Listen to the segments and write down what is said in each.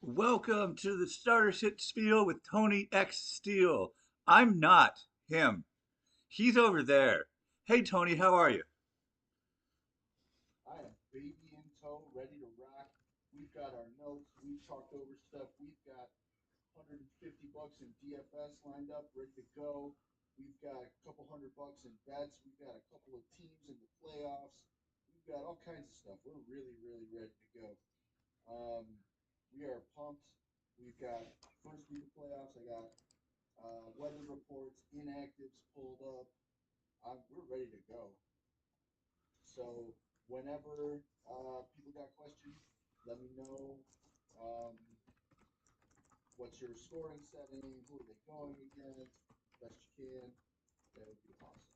Welcome to the Starter Sit Spiel with Tony X Steele. I'm not him. He's over there. Hey, Tony, how are you? I am baby in tow, ready to rock. We've got our notes. We've talked over stuff. We've got 150 bucks in DFS lined up, ready to go. We've got a couple $100 in bets. We've got a couple of teams in the playoffs. We've got all kinds of stuff. We're really, really ready to go. Um, we are pumped. We've got first week of playoffs. I got weather reports, inactives pulled up. We're ready to go. So whenever people got questions, let me know. Um, what's your scoring setting? Who are they going against? Best you can. That would be awesome.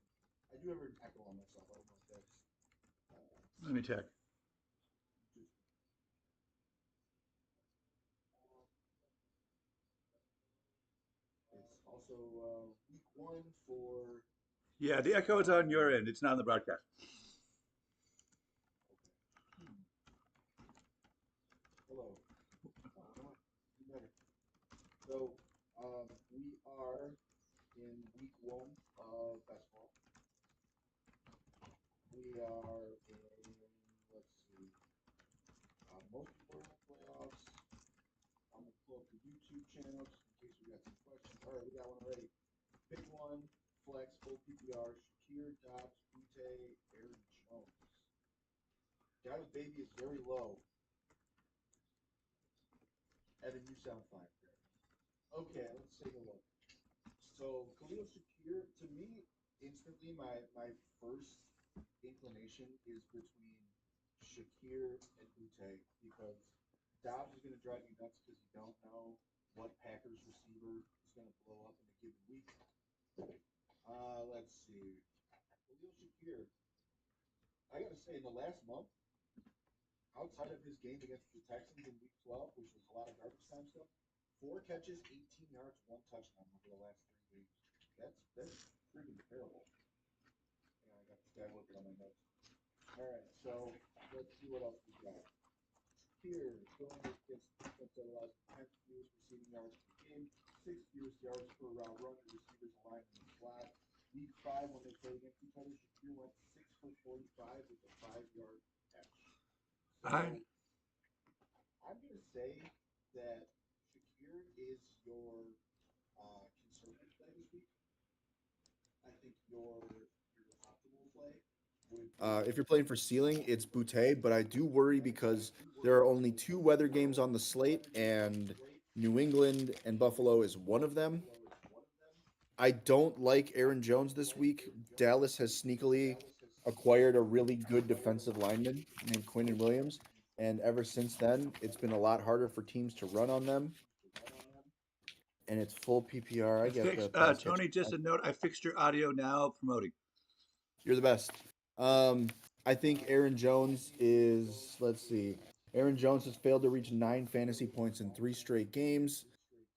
I do have an echo on myself. I don't know if that's Let me check. just. It's also week one for. Yeah, the echo is on your end. It's not on the broadcast. Okay. Hmm. Hello. You know what? You better. So we are in week one of basketball. We are in. Let's see. Most people are in the playoffs. I'm gonna pull up the YouTube channel just in case we got some questions. All right, we got one already. Big one, flex, full PPR, Shakir, Dobbs, Butte, Aaron Jones. Dobbs baby is very low. Evan, you sound fine. Okay, let's take a look. So Khalil Shakir, to me, instantly my first inclination is between Shakir and Butte because Dobbs is going to drive you nuts because you don't know what Packers receiver is going to blow up in a given week. Let's see. Khalil Shakir, I got to say, in the last month, outside of his game against the Texans in Week 12, which was a lot of garbage time stuff, 4 catches, 18 yards, one touchdown over the last 3 weeks. That's freaking terrible. Yeah, I got this guy working on my notes. All right, so let's see what else we got. Here, going against defense that allows the 10th fewest receiving yards per game, sixth fewest yards per route run, the receivers aligned in the slot. Week five, when they played against each other, Shakir went 6 for 45 with a 5 yard catch. I So I'm going to say that Shakir is your conservative play this week. I think your optimal play would If be. you're playing for ceiling, it's Boutte, but I do worry because there are only two weather games on the slate, and New England and Buffalo is one of them. I don't like Aaron Jones this week. Dallas has sneakily acquired a really good defensive lineman named Quinton Williams, and ever since then, it's been a lot harder for teams to run on them, and it's full PPR. I get the fixed. pass catching. Tony, just a note. I fixed your audio now. Promoting. You're the best. Um, I think Aaron Jones is, let's see, Aaron Jones has failed to reach 9 fantasy points in 3 straight games.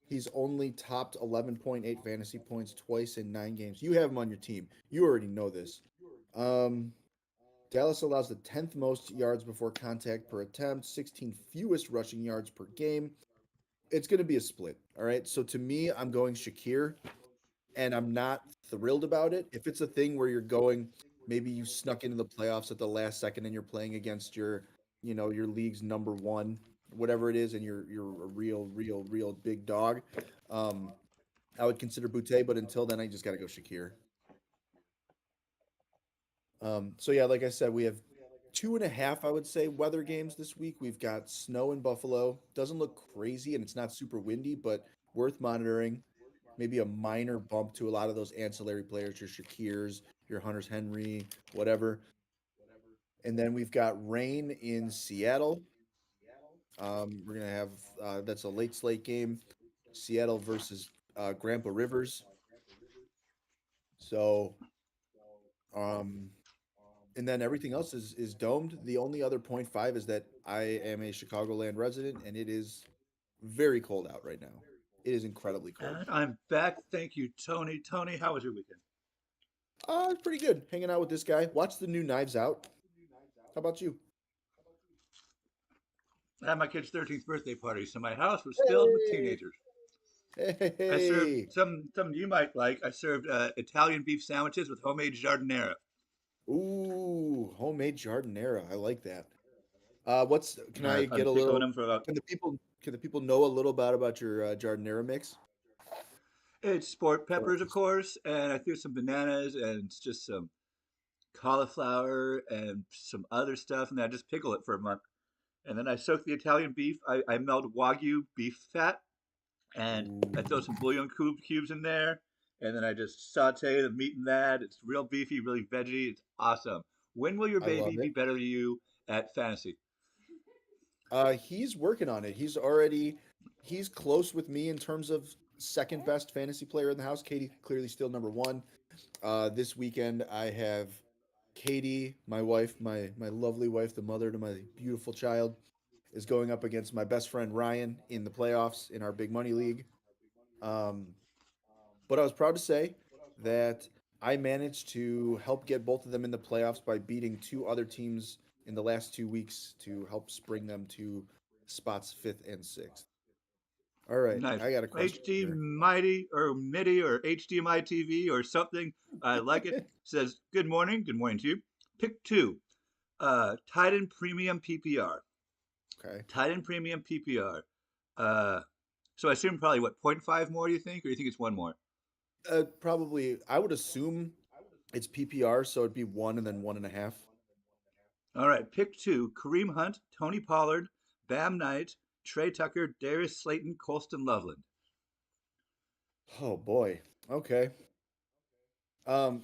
He's only topped 11.8 fantasy points twice in 9 games. You have him on your team. You already know this. Um, Dallas allows the 10th most yards before contact per attempt, 16 fewest rushing yards per game. It's going to be a split. All right. So to me, I'm going Shakir, and I'm not thrilled about it. If it's a thing where you're going, maybe you snuck into the playoffs at the last second and you're playing against your league's number one, whatever it is, and you're a real big dog. Um, I would consider Boutte, but until then, I just got to go Shakir. So yeah, like I said, we have two and a half, I would say, weather games this week. We've got snow in Buffalo. Doesn't look crazy, and it's not super windy, but worth monitoring. Maybe a minor bump to a lot of those ancillary players, your Shakirs, your Hunters Henry, whatever. And then we've got rain in Seattle. We're gonna have that's a late slate game. Seattle versus Grandpa Rivers. So um, and then everything else is domed. The only other point five is that I am a Chicagoland resident, and it is very cold out right now. It is incredibly cold. And I'm back. Thank you, Tony. Tony, how was your weekend? It's pretty good hanging out with this guy. Watch the new Knives Out. How about you? I had my kid's 13th birthday party, so my house was filled with Hey, teenagers. I served hey. some you might like. I served Italian beef sandwiches with homemade giardiniera. Ooh, homemade jardinera. I like that. What's can I I've get been a pickling little? them for about. Can the people know a little about your jardinera mix? It's sport Or peppers, of course, and I threw some bananas and just some cauliflower and some other stuff, and then I just pickle it for a month. And then I soak the Italian beef. I melt Wagyu beef fat, and I throw some Ooh, bouillon cubes in there, and then I just saute the meat in that. It's real beefy, really veggie. It's awesome. When will your I love baby be it. better than you at fantasy? He's working on it. He's close with me in terms of second best fantasy player in the house. Katie clearly still number one. This weekend I have Katie, my wife, my lovely wife, the mother to my beautiful child, is going up against my best friend Ryan in the playoffs in our big money league. Um, but I was proud to say that I managed to help get both of them in the playoffs by beating two other teams in the last 2 weeks to help spring them to spots fifth and sixth. All right, Nice. I got a question HD here. Mighty or MIDI or HDMI TV or something. I like it. Says, good morning. Good morning to you. Pick two. Titan Premium PPR. Okay. Titan Premium PPR. Uh, so I assume probably what, point 0.5 more, you think? Or you think it's one more? Probably, I would assume it's PPR, so it'd be one and then one and a half. All right. Pick two. Kareem Hunt, Tony Pollard, Bam Knight, Trey Tucker, Darius Slayton, Colston Loveland. Oh boy. Okay. Um,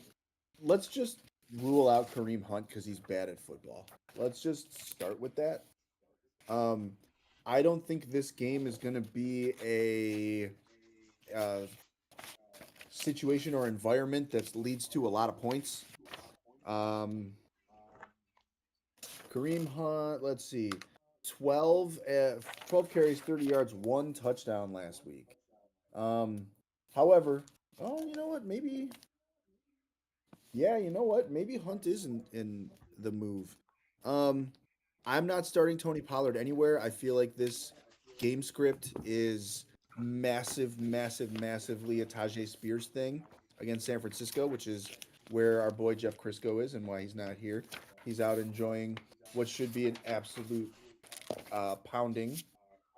let's just rule out Kareem Hunt because he's bad at football. Let's just start with that. Um, I don't think this game is going to be a situation or environment that leads to a lot of points. Um, Kareem Hunt, let's see, 12 carries, 30 yards, one touchdown last week. Um, however, oh, you know what? Maybe, yeah, you know what? Maybe Hunt is in the move. Um, I'm not starting Tony Pollard anywhere. I feel like this game script is massively a Tajay Spears thing against San Francisco, which is where our boy Jeff Crisco is and why he's not here. He's out enjoying what should be an absolute pounding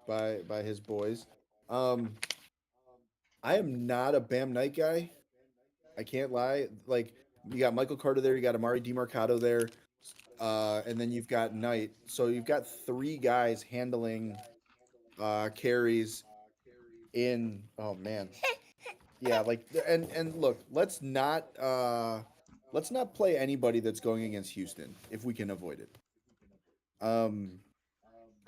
by his boys. Um, I am not a Bam Knight guy. I can't lie. Like you got Michael Carter there, you got Amari DiMarcado there, and then you've got Knight. So you've got three guys handling carries in. Oh man, yeah. Like and look, let's not play anybody that's going against Houston if we can avoid it. Um,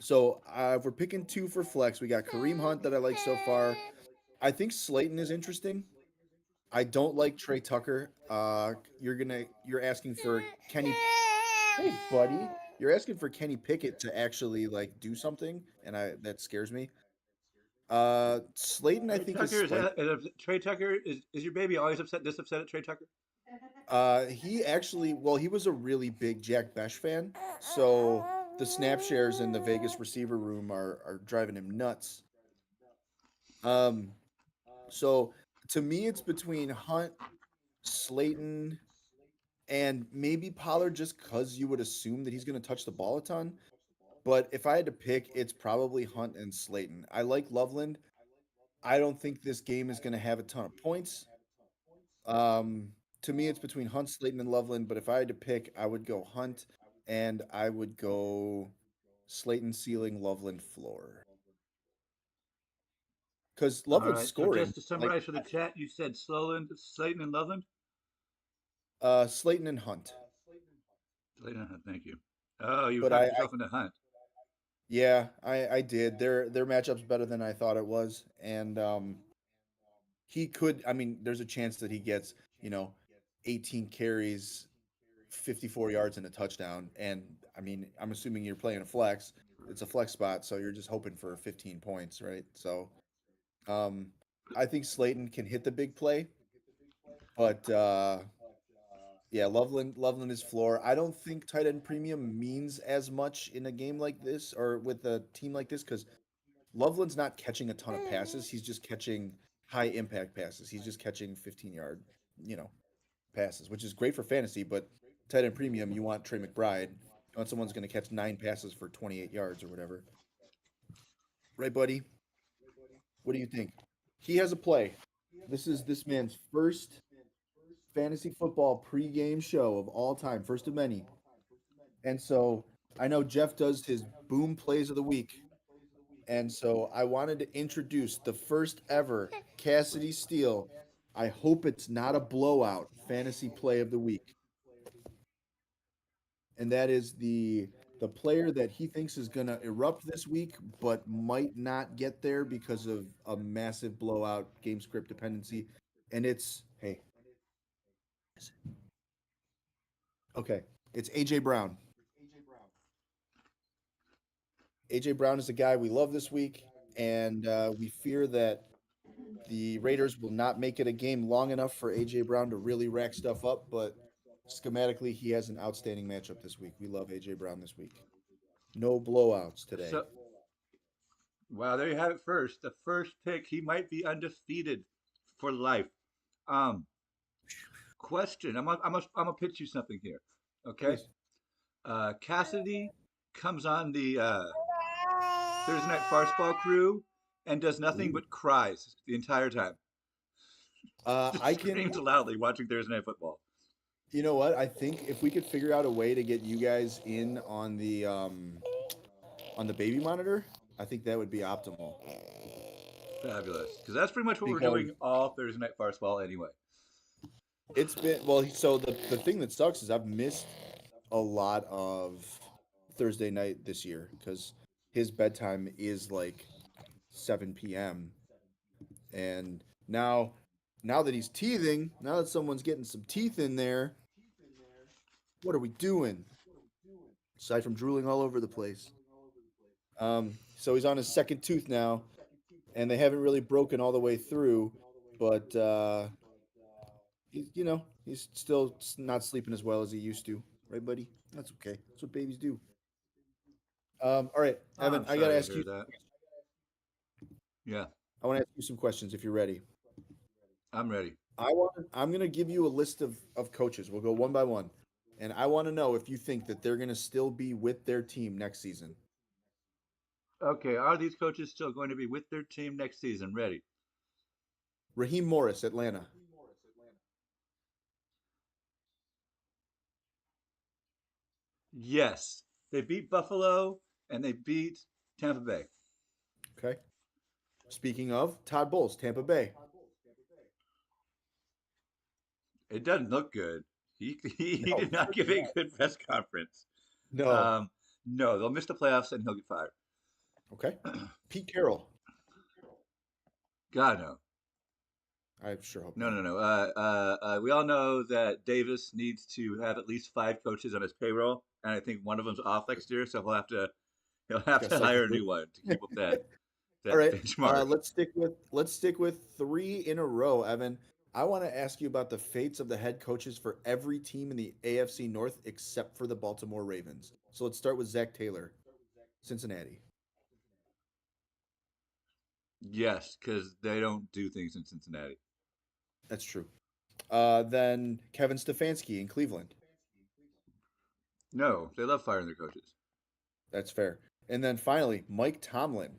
so if we're picking two for flex, we got Kareem Hunt that I like so far. I think Slayton is interesting. I don't like Trey Tucker. You're asking for Kenny. Hey, buddy, you're asking for Kenny Pickett to actually like do something, and I that scares me. Slayton, I Trey think is Tucker slight. Trey Tucker is your baby always this upset at Trey Tucker? He actually, well, he was a really big Jack Besh fan, so the snap shares in the Vegas receiver room are driving him nuts. Um, so to me, it's between Hunt, Slayton, and maybe Pollard, just because you would assume that he's going to touch the ball a ton. But if I had to pick, it's probably Hunt and Slayton. I like Loveland. I don't think this game is going to have a ton of points. Um, to me, it's between Hunt, Slayton, and Loveland. But if I had to pick, I would go Hunt, and I would go Slayton ceiling, Loveland floor. Because All Loveland's right. So scoring. just to Like summarize for the chat, you said Sloland, Slayton, and Loveland. Slayton and Hunt. Slayton and Hunt. Thank you. Oh, you But talked yourself into Hunt. yeah, I did. Their matchup's better than I thought it was, and he could. I mean, there's a chance that he gets 18 carries, 54 yards, and a touchdown. And I mean, I'm assuming you're playing a flex. It's a flex spot, so you're just hoping for 15 points, right? So, I think Slayton can hit the big play, but Yeah, Loveland is floor. I don't think tight end premium means as much in a game like this or with a team like this because Loveland's not catching a ton of passes. He's just catching high impact passes. He's just catching 15-yard, you know, passes, which is great for fantasy. But tight end premium, you want Trey McBride. You want someone's going to catch 9 passes for 28 yards or whatever. Right, buddy? What do you think? He has a play. This is this man's first fantasy football pregame show of all time, first of many. And so I know Jeff does his boom plays of the week. And so I wanted to introduce the first ever Cassidy Steele. I hope it's not a blowout fantasy play of the week. And that is the player that he thinks is going to erupt this week but might not get there because of a massive blowout game script dependency. And it's hey, okay, it's AJ Brown. AJ Brown is a guy we love this week, and we fear that the Raiders will not make it a game long enough for AJ Brown to really rack stuff up. But schematically, he has an outstanding matchup this week. We love AJ Brown this week. No blowouts today. So, wow, there you have it. First, the first pick. He might be undefeated for life. Um, Question. I'm gonna pitch you something here. Okay. Please. Cassidy comes on the Thursday Night Farce Ball crew and does nothing Ooh. but cries the entire time. I Just can. screams loudly watching Thursday Night Football. You know what? I think if we could figure out a way to get you guys in on the baby monitor, I think that would be optimal Fabulous. Because that's pretty much what we're because doing all Thursday Night Farce Ball anyway. it's been well. So the thing that sucks is I've missed a lot of Thursday night this year because his bedtime is like 7 p.m. and now that he's teething, now that someone's getting some teeth in there, what are we doing? Aside from drooling all over the place. So he's on his second tooth now, and they haven't really broken all the way through, but he's still not sleeping as well as he used to, right, buddy? That's okay. That's what babies do. All right, Oh, Evan, I'm I gotta sorry to ask you. hear that. Yeah, I want to ask you some questions if you're ready. I'm ready. I'm gonna give you a list of coaches. We'll go one by one, and I want to know if you think that they're gonna still be with their team next season. Okay, are these coaches still going to be with their team next season? Ready? Raheem Morris, Atlanta. Yes. They beat Buffalo and they beat Tampa Bay. Okay. Speaking of Todd Bowles, Tampa Bay. It doesn't look good. He No, did not give a good press conference. no. Um, no, they'll miss the playoffs and he'll get fired. Okay. Pete Carroll. God, no. I sure hope No, not. no, no. We all know that Davis needs to have at least five coaches on his payroll, and I think one of them's off next year, so he'll He's have got to to cycle hire a through. new one to keep up that All that right. benchmark. Let's stick with three in a row, Evan. I want to ask you about the fates of the head coaches for every team in the AFC North except for the Baltimore Ravens. So let's start with Zach Taylor, Cincinnati. Yes, because they don't do things in Cincinnati. That's true. Then Kevin Stefanski in Cleveland. No, they love firing their coaches. That's fair. And then finally, Mike Tomlin.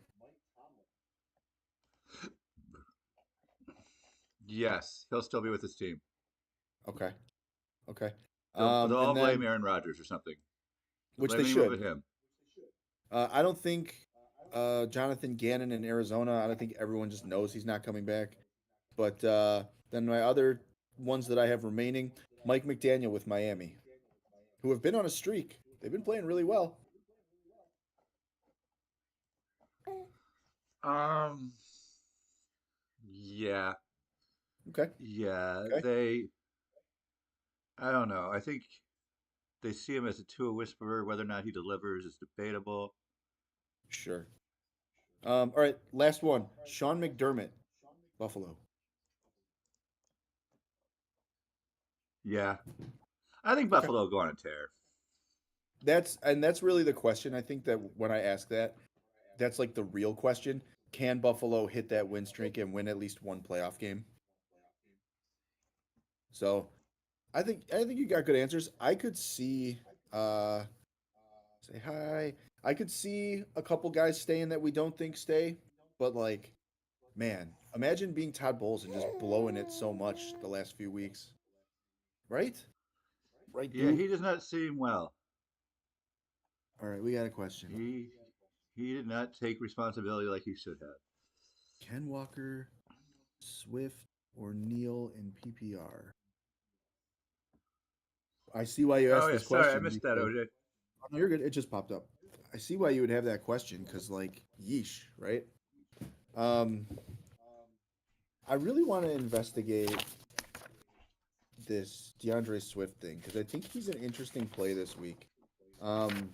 Yes, he'll still be with his team. Okay. Okay. They'll And all blame then Aaron Rodgers or something. They'll which blame they anyone should. but him. I don't think Jonathan Gannon in Arizona. I don't think everyone just knows he's not coming back. But then my other ones that I have remaining, Mike McDaniel with Miami, who have been on a streak. They've been playing really well. Um, yeah, Okay. yeah. Okay. I don't know. I think they see him as a Tua whisperer. Whether or not he delivers is debatable. Sure. All right. Last one. Sean McDermott, Buffalo. Yeah, I think Okay. Buffalo will go on a tear. That's really the question. I think that when I ask that, that's like the real question. Can Buffalo hit that win streak and win at least one playoff game? So I think you got good answers. I could see uh say hi. I could see a couple guys staying that we don't think stay, but like, man, imagine being Todd Bowles and just blowing it so much the last few weeks. Right? Right, Yeah, dude? he does not seem well. All right, we got a question. He he did not take responsibility like he should have. Ken Walker, Swift, or Neal in PPR? I see why you Oh asked yeah, this sorry, I question missed that, because OJ. oh, no, you're good. It just popped up. I see why you would have that question because, like, yeesh, right? Um, I really want to investigate this DeAndre Swift thing because I think he's an interesting play this week. Um,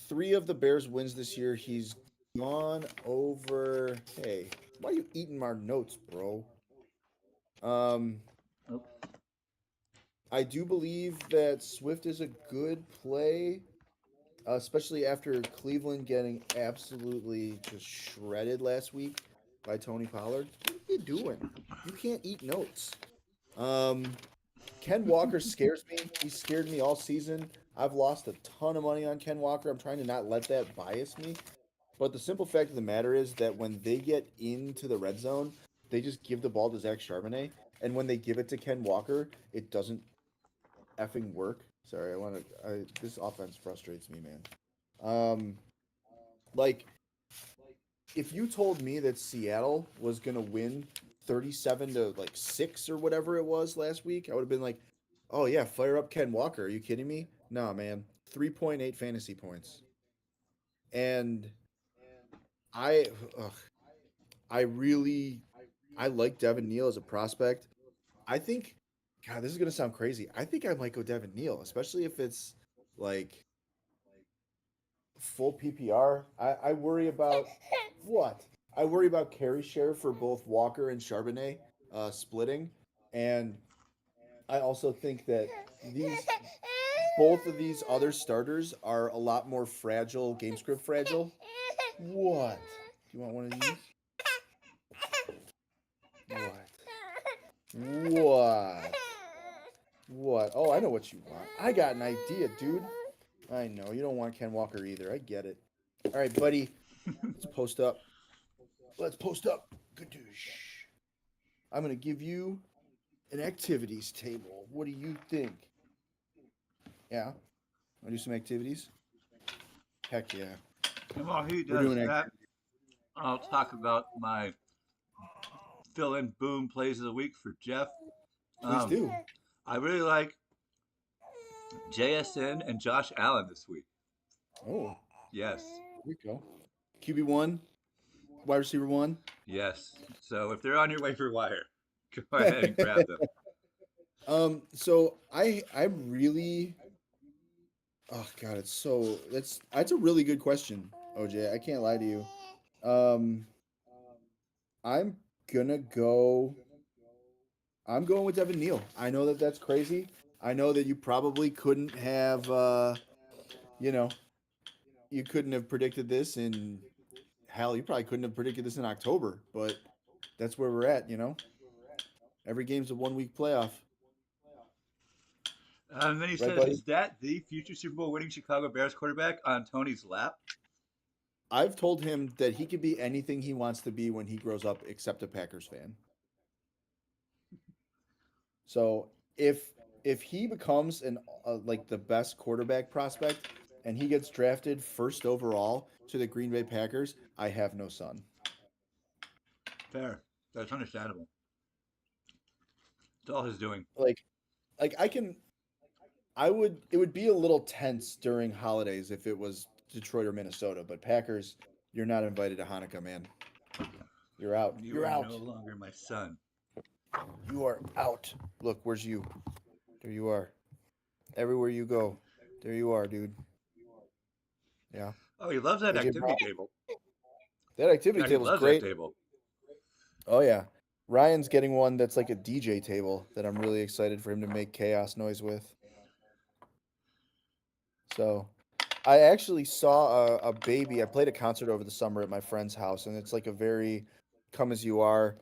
three of the Bears wins this year. He's gone over. Hey, why are you eating my notes, bro? Um, Oh, I do believe that Swift is a good play, especially after Cleveland getting absolutely just shredded last week by Tony Pollard. What are you doing? You can't eat notes. Um, Ken Walker scares me. He scared me all season. I've lost a ton of money on Ken Walker. I'm trying to not let that bias me. But the simple fact of the matter is that when they get into the red zone, they just give the ball to Zach Charbonnet. And when they give it to Ken Walker, it doesn't effing work. Sorry, I want to. This offense frustrates me, man. Um, like if you told me that Seattle was gonna win 37 to like 6 or whatever it was last week, I would have been like, "Oh yeah, fire up Ken Walker." Are you kidding me? Nah, man. 3.8 fantasy points. And I ugh, I really I like Devin Neal as a prospect. I think God, this is gonna sound crazy. I think I might go Devin Neal, especially if it's like full PPR. I worry about what? I worry about carry share for both Walker and Charbonnet splitting. And I also think that these both of these other starters are a lot more fragile, game script fragile. What? Do you want one of these? What? What? What? Oh, I know what you want. I got an idea, dude. I know. You don't want Ken Walker either. I get it. All right, buddy. Let's post up. Let's post up. Gadoosh. I'm going to give you an activities table. What do you think? Yeah. Want to do some activities? Heck yeah. and while he We're does doing that, activities. I'll talk about my fill-in boom plays of the week for Jeff. Please Um, do. I really like JSN and Josh Allen this week. Oh, Yes, here we go. QB1, wide receiver one. yes. So if they're on your waiver wire, go ahead and grab them. So I really oh god, it's so that's a really good question, OJ. I can't lie to you. Um I'm gonna go I'm going with Devin Neal. I know that that's crazy. I know that you probably couldn't have you know, you couldn't have predicted this in hell, you probably couldn't have predicted this in October, but that's where we're at, you know. Every game's a 1 week playoff, And then he right, says, buddy? "Is that the future Super Bowl winning Chicago Bears quarterback on Tony's lap?" I've told him that he could be anything he wants to be when he grows up, except a Packers fan. So if he becomes an like the best quarterback prospect and he gets drafted first overall to the Green Bay Packers, I have no son. Fair. That's understandable. It's all his doing. Like like I would it would be a little tense during holidays if it was Detroit or Minnesota, but Packers, you're not invited to Hanukkah, man. You're out. You You're are no out. longer my son. You are out. Look, where's you? There you are. Everywhere you go, there you are, dude. Yeah. Oh, he loves that AJ Brown. activity table. That activity God, he table is loves that great. table. Oh yeah. Ryan's getting one that's like a DJ table that I'm really excited for him to make chaos noise with. So I actually saw a baby. I played a concert over the summer at my friend's house, and it's like a very come as you are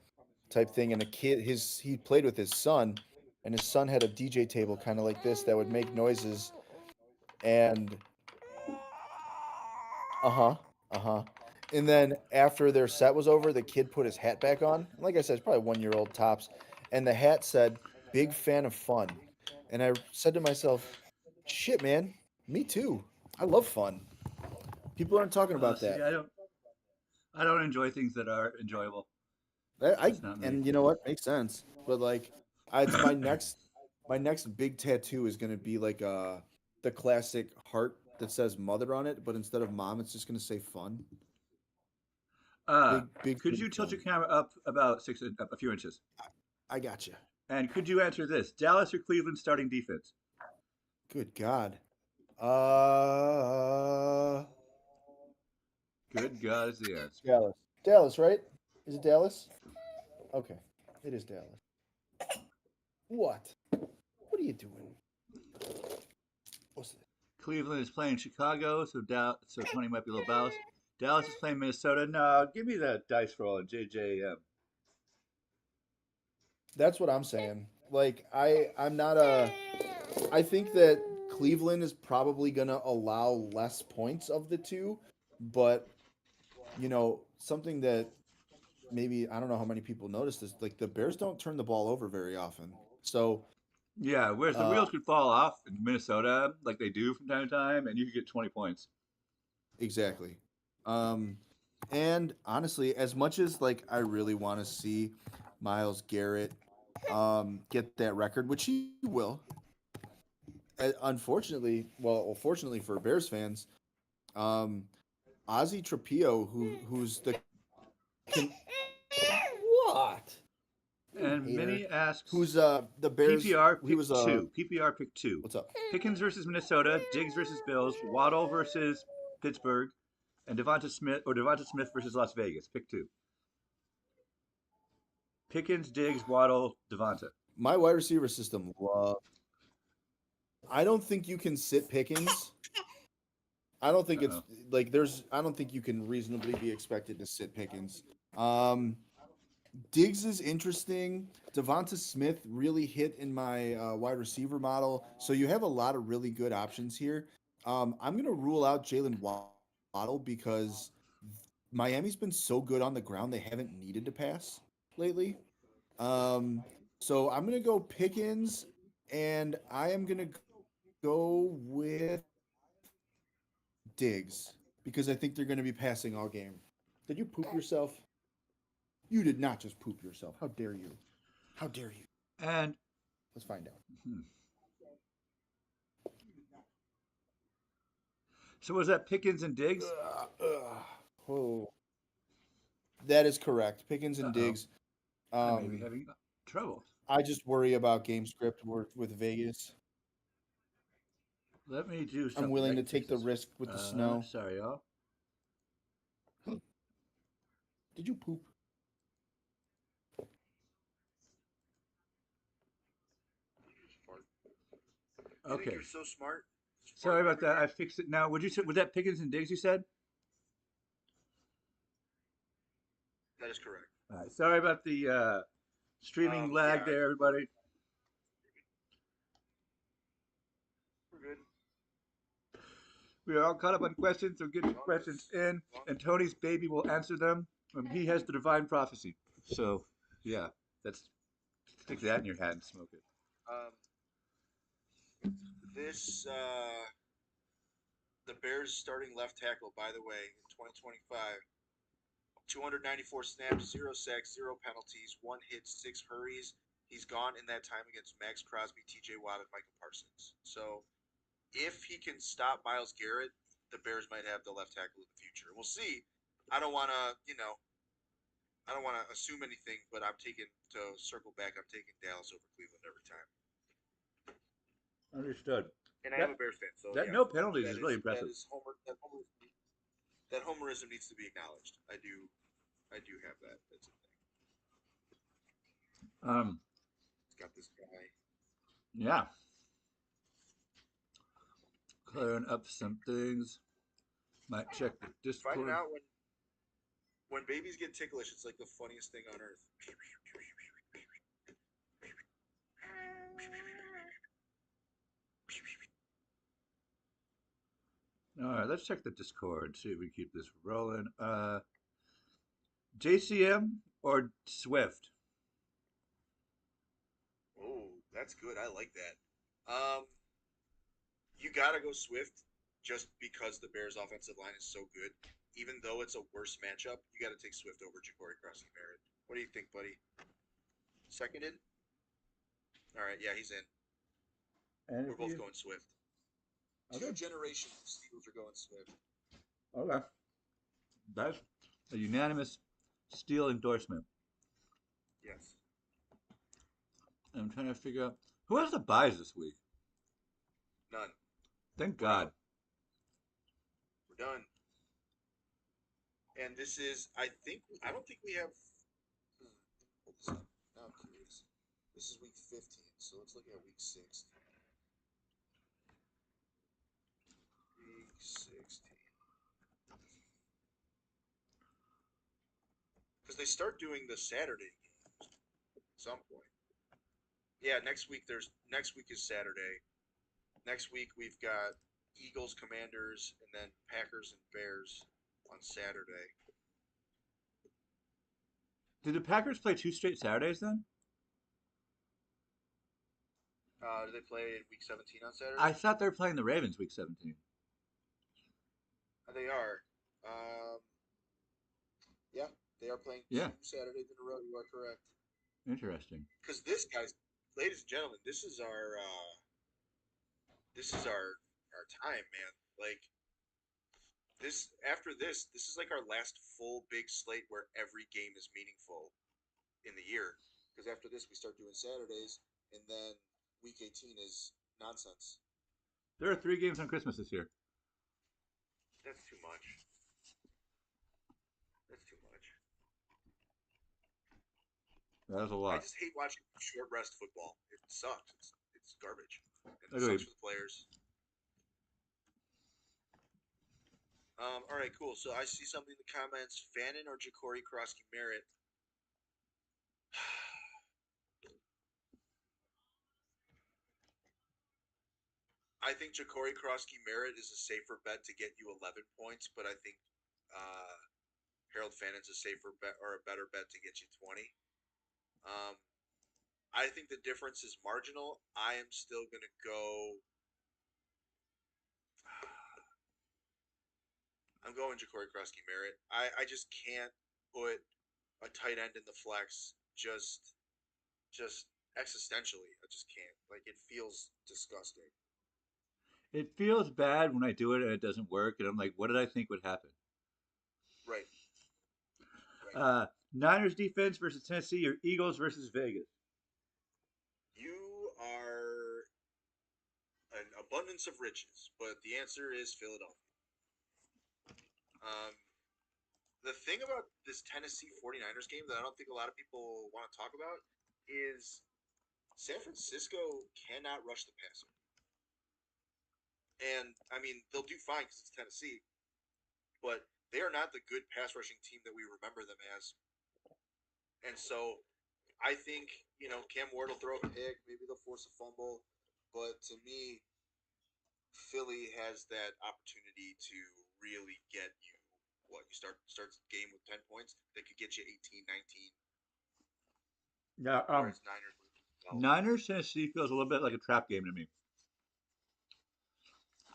type thing. And a kid, he played with his son, and his son had a DJ table kind of like this that would make noises. And uh huh, uh huh. And then after their set was over, the kid put his hat back on. And like I said, it's probably 1 year old tops. And the hat said, "Big fan of fun." And I said to myself, "Shit, man, me too. I love fun." People aren't talking about See, that. I don't enjoy things that are enjoyable. I Just not me. and you know what makes sense. But like, it's my next big tattoo is gonna be like the classic heart that says mother on it, but instead of mom, it's just gonna say fun. Uh, Big could big you tilt fun. your camera up about up a few inches? I got you. And could you answer this? Dallas or Cleveland starting defense? Good God. Uh, Good God is the answer. Dallas. Dallas, right? Is it Dallas? Okay, it is Dallas. What? What are you doing? What's this? Cleveland is playing Chicago, so Tony might be a little biased. Dallas is playing Minnesota. No, give me the dice roll and JJM. That's what I'm saying. Like I'm not a I think that Cleveland is probably going to allow less points of the two, but something that maybe I don't know how many people notice this, like the Bears don't turn the ball over very often. So, Yeah, whereas the uh wheels could fall off in Minnesota, like they do from time to time, and you could get 20 points. exactly. Um and honestly, as much as like I really want to see Miles Garrett get that record, which he will, fortunately for Bears fans, um Ozzy Trapio, who's the what? You And hater. Minnie asks Who's the Bears? PPR He pick was two. PPR pick two. what's up? Pickens versus Minnesota, Diggs versus Bills, Waddle versus Pittsburgh, and Devonta Smith versus Las Vegas. Pick two. Pickens, Diggs, Waddle, Devonta. My wide receiver system. I don't think you can sit Pickens. I don't think it's Uh-oh. like there's. I don't think you can reasonably be expected to sit Pickens. Um, Diggs is interesting. Devonta Smith really hit in my wide receiver model. So you have a lot of really good options here. I'm going to rule out Jalen Waddle because Miami's been so good on the ground, they haven't needed to pass lately. Um, so I'm going to go Pickens, and I am going to go with Diggs because I think they're going to be passing all game. Did you poop yourself? You did not just poop yourself. How dare you? How dare you? And Let's find out. hmm. So was that Pickens and Diggs? Oh, that is correct. Pickens and Uh-oh. Diggs. I may be Um, having trouble. I just worry about game script with Vegas. Let me do I'm something. I willing to can fix take the this. risk with the snow. Sorry, y'all. Did you poop? You think Okay. you're so smart? Sorry Smarter than about every that. I man. fixed it now. Would you say was that Pickens and Diggs you said? That is correct. All right. Sorry about the streaming lag Yeah, there, everybody. we're good. We are all caught up on questions, so get your As long as, questions in, as long and Tony's baby will answer them. He has the divine prophecy. So, yeah, that's stick that in your hat and smoke it. this the Bears starting left tackle, by the way, in 2025, 294 snaps, 0 sacks, 0 penalties, 1 hit, 6 hurries. He's gone in that time against Max Crosby, T.J. Watt, and Michael Parsons. So if he can stop Miles Garrett, the Bears might have the left tackle in the future. We'll see. I don't want to, I don't want to assume anything, but I'm taking to circle back. I'm taking Dallas over Cleveland every time, Understood. and I am That a Bears fan, so that yeah, no penalties that is really is that impressive. is that homerism needs to be acknowledged. I do have that. That's a thing. Um, It's got this guy. yeah, clearing up some things. Might check the Finding Discord. out when babies get ticklish, it's like the funniest thing on earth. All right, let's check the Discord. See if we keep this rolling. JCM or Swift? Oh, that's good. I like that. You gotta go Swift just because the Bears' offensive line is so good. Even though it's a worse matchup, you got to take Swift over Ja'Cory Merritt. What do you think, buddy? Seconded? All right, yeah, he's in. And We're if both you going Swift. Two okay, generations of Steelers are going Swift. okay, that's a unanimous Steel endorsement. Yes. I'm trying to figure out who has the buys this week. None. Thank We're God. out. We're done. And this is, I don't think we have. Hold this up. Now I'm curious. This is week 15, so let's look at week 16. Week 16. Because they start doing the Saturday games at some point. Yeah, next week is Saturday. Next week we've got Eagles, Commanders, and then Packers and Bears on Saturday. Did the Packers play two straight Saturdays then? Do they play in week 17 on I Saturday? thought they were playing the Ravens week 17. They are. Yeah, they are playing Yeah, 2 Saturdays in a row. You are correct. interesting. Because this, guys, ladies and gentlemen, this is our time, man. Like this after this is like our last full big slate where every game is meaningful in the year. Because after this, we start doing Saturdays, and then week 18 is nonsense. There are three games on Christmas this year. That's too much. That's too much. That was a I lot. just hate watching short rest football. It sucks. It's garbage, and it sucks Agreed. for the players. All right, cool. So I see something in the comments: Fannin or Ja'Cory Merritt. I think Ja'Cory Merritt is a safer bet to get you 11 points, but I think uh, Harold Fannin's a safer bet or a better bet to get you 20. Um, I think the difference is marginal. I am still going to go. I'm going Ja'Cory Merritt. I just can't put a tight end in the flex just existentially. I just can't. Like it feels disgusting. It feels bad when I do it and it doesn't work, and I'm like, what did I think would happen? Right, right. Niners defense versus Tennessee or Eagles versus Vegas? You are an abundance of riches, but the answer is Philadelphia. Um, the thing about this Tennessee 49ers game that I don't think a lot of people want to talk about is San Francisco cannot rush the passer. And I mean, they'll do fine because it's Tennessee, but they are not the good pass rushing team that we remember them as. And so I think, Cam Ward will throw a pick, maybe they'll force a fumble. But to me, Philly has that opportunity to really get you what you starts the game with 10 points. They could get you 18, 19. Yeah, Whereas Niners would 12. Niners Tennessee feels a little bit like a trap game to me.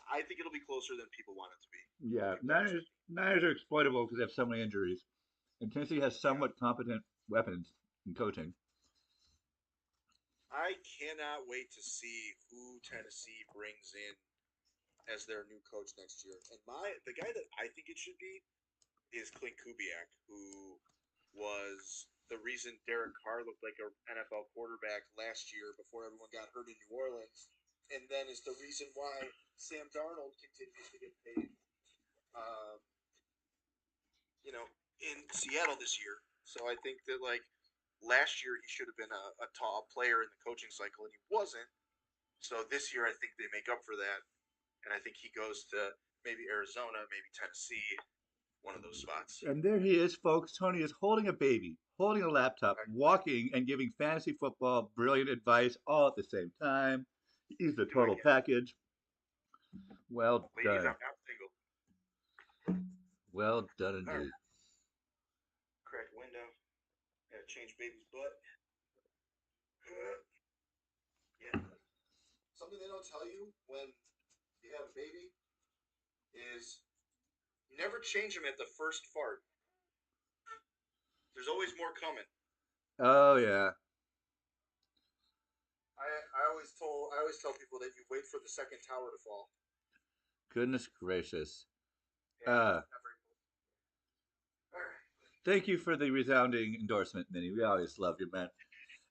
I think it'll be closer than people want it to be. I'll Yeah, be quite honest with you. Niners are exploitable because they have so many injuries, and Tennessee has Yeah. somewhat competent weapons and coaching. I cannot wait to see who Tennessee brings in as their new coach next year. And the guy that I think it should be is Clint Kubiak, who was the reason Derek Carr looked like an NFL quarterback last year before everyone got hurt in New Orleans, and then is the reason why Sam Darnold continues to get paid, um, in Seattle this year. So I think that last year he should have been a top player in the coaching cycle, and he wasn't. So this year, I think they make up for that, and I think he goes to maybe Arizona, maybe Tennessee, one of those spots. And there he is, folks. Tony is holding a baby, holding a laptop, walking, and giving fantasy football brilliant advice all at the same time. He's the Doing total it. package. Well Ladies, done. I'm not single. Well done All right, indeed. crack a window. Gotta change baby's butt. Yeah. Something they don't tell you when you have a baby is you never change them at the first fart. There's always more coming. Oh yeah. I always tell people that you wait for the second tower to fall. Goodness gracious. Yeah, Uh, not very cool. All right. Thank you for the resounding endorsement, Minnie. We always love you, man.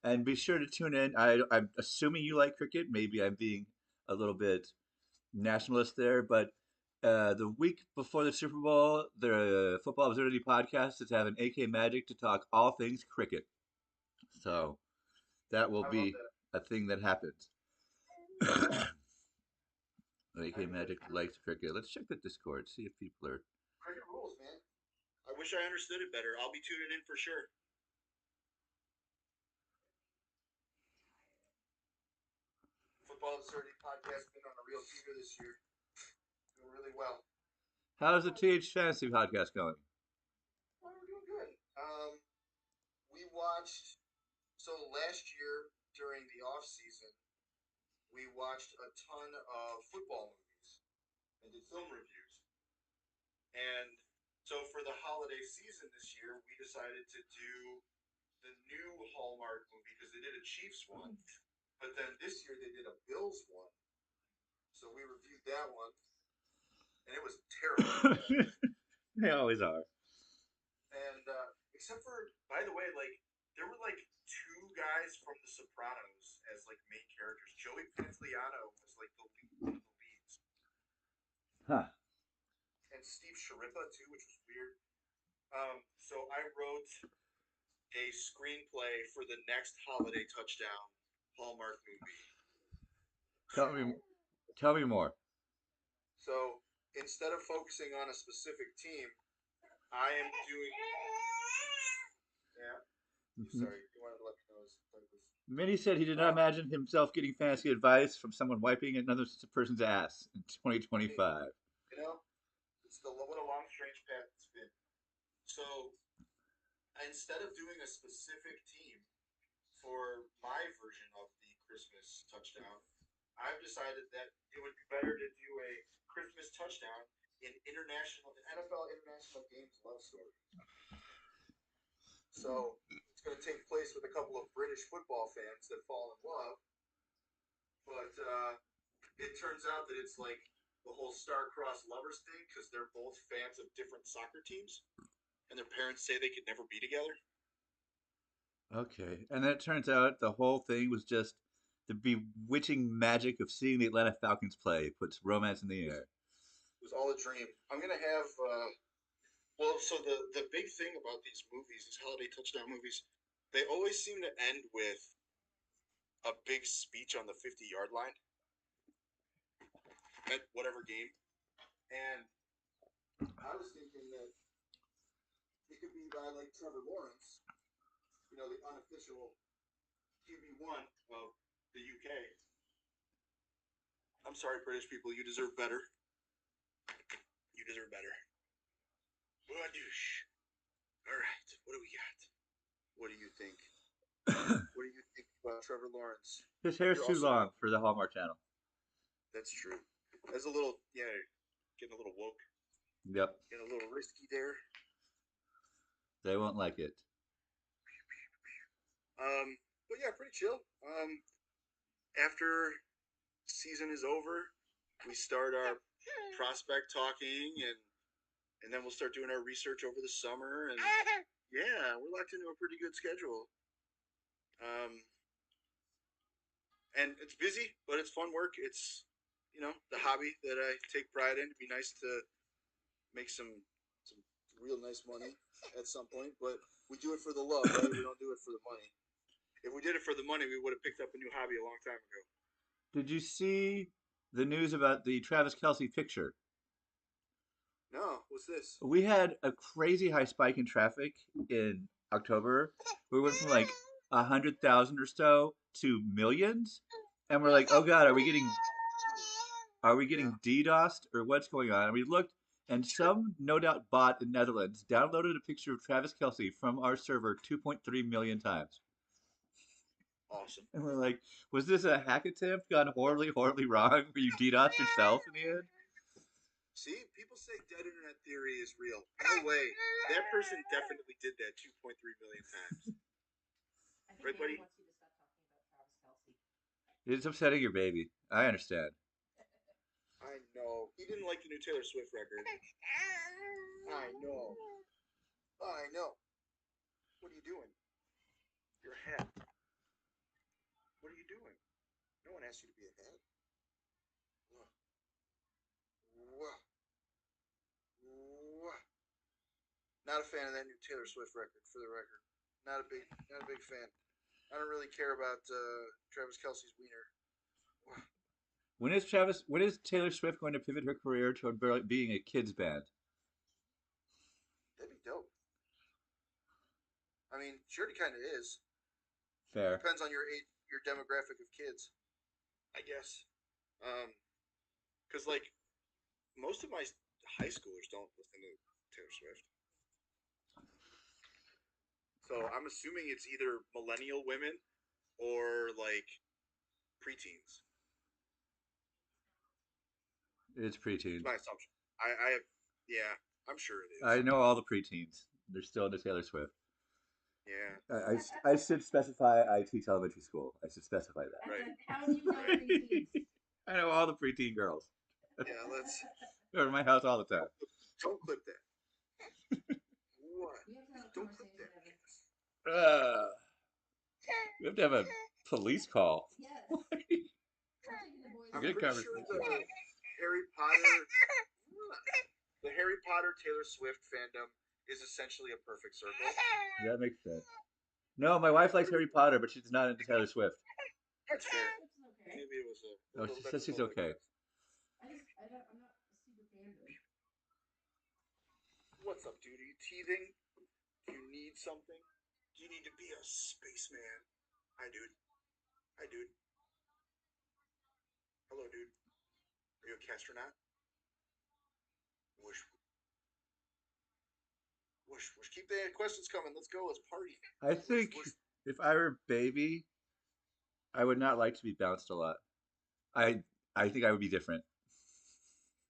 And be sure to tune in. I'm assuming you like cricket. Maybe I'm being a little bit nationalist there, but the week before the Super Bowl, the Football Absurdity podcast is having AK Magic to talk all things cricket. So that will I love be that. a thing that happens. AK Magic likes cricket. Let's check the Discord, see if people are. Cricket rules, man. I wish I understood it better. I'll be tuning in for sure. Football Absurdity podcast been on a real fever this year. Doing really well. How's the TH Fantasy podcast going? Well, we're doing good. We watched. So last year during the off season, we watched a ton of football movies and did film reviews. And so for the holiday season this year, we decided to do the new Hallmark movie because they did a Chiefs one, but then this year they did a Bills one. So we reviewed that one, and it was terrible. They always are. And except for, by the way, like there were like two guys from The Sopranos as like main characters. Joey Pantoliano was like one of the leads, Huh. and Steve Sharippa too, which was weird. So I wrote a screenplay for the next holiday touchdown Hallmark movie. Tell me, tell me more. So instead of focusing on a specific team, I am doing. Yeah. Mm-hmm. Sorry, you wanted to let me know as I was. Minnie said he did not imagine himself getting fancy advice from someone wiping another person's ass in 2025. You know, it's what a long, strange path it's been. So instead of doing a specific team for my version of the Christmas touchdown, I've decided that it would be better to do a Christmas touchdown in NFL international games love story. So it's going to take place with a couple of British football fans that fall in love, but it turns out that it's like the whole star-crossed lovers thing because they're both fans of different soccer teams, and their parents say they could never be together. Okay, and then it turns out the whole thing was just the bewitching magic of seeing the Atlanta Falcons play puts romance in the air. It was all a dream. I'm gonna have so the big thing about these movies, these holiday touchdown movies, they always seem to end with a big speech on the 50-yard line at whatever game. And I was thinking that it could be by like Trevor Lawrence, the unofficial QB1 of the UK. I'm sorry, British people, you deserve better. You deserve better. All right, what do we got? What do you think? What do you think about Trevor Lawrence? His hair's too long for the Hallmark Channel. That's true. That's a little, getting a little woke. Yep. Getting a little risky there. They won't like it. But yeah, pretty chill. After season is over, we start our prospect talking, and then we'll start doing our research over the summer, and yeah, we're locked into a pretty good schedule. And it's busy, but it's fun work. It's the hobby that I take pride in. It'd be nice to make some real nice money at some point, but we do it for the love, right? We don't do it for the money. If we did it for the money, we would have picked up a new hobby a long time ago. Did you see the news about the Travis Kelsey picture? No, what's this? We had a crazy high spike in traffic in October. We went from like 100,000 or so to millions, and we're like, oh God, are we Yeah, getting DDoSed or what's going on? And we looked, and sure. some no doubt bot in Netherlands downloaded a picture of Travis Kelsey from our server 2.3 million times. Awesome. And we're like, was this a hack attempt gone horribly, horribly wrong where you DDoSed yourself in the end? See, people say dead internet theory is real. No way. That person definitely did that 2.3 million times. Right, buddy? It's upsetting your baby. I understand. I know. He didn't like the new Taylor Swift record. I know. I know. What are you doing? Your head. What are you doing? No one asked you to be a head. Whoa. Whoa. Whoa. Not a fan of that new Taylor Swift record, for the record. Not a big fan. I don't really care about Travis Kelsey's wiener. Whoa. When is Taylor Swift going to pivot her career toward being a kids band? That'd be dope. I mean, she already kind of is. Fair. Depends on your age, your demographic of kids, I guess. Because like most of my high schoolers don't listen to Taylor Swift, so I'm assuming it's either millennial women or like preteens. It's It's preteens. my assumption. I have, yeah, I'm sure it I is. know all the preteens. They're still into Taylor Swift. Yeah, I should specify I teach elementary school. I should specify right, that. How do you know right. preteens? I know all the preteen girls. Yeah, let's They're in my house all the time. don't clip that. What? We have to have a Don't clip conversation, that. Evan. Uh, we have to have a police call. Yes. I'm taking the boys. I'm Good pretty sure conversation. Harry Potter, the Harry Potter Taylor Swift fandom is essentially a perfect circle. That makes sense. No, my wife likes Harry Potter, but she's not into Taylor Swift. That's fair. It's okay. Maybe it was a. No, little she says she's that's a little okay. I'm not a super fan of it. What's up, dude? Are you teething? Do you need something? Do you need to be a spaceman? Hi, dude. Hi, dude. Hello, dude. Are you a castronaut? Whoosh. Whoosh, whoosh. Keep the questions coming. Let's go. Let's party. I Whoosh, think whoosh. if I were a baby, I would not like to be bounced a lot. I I think I would be different.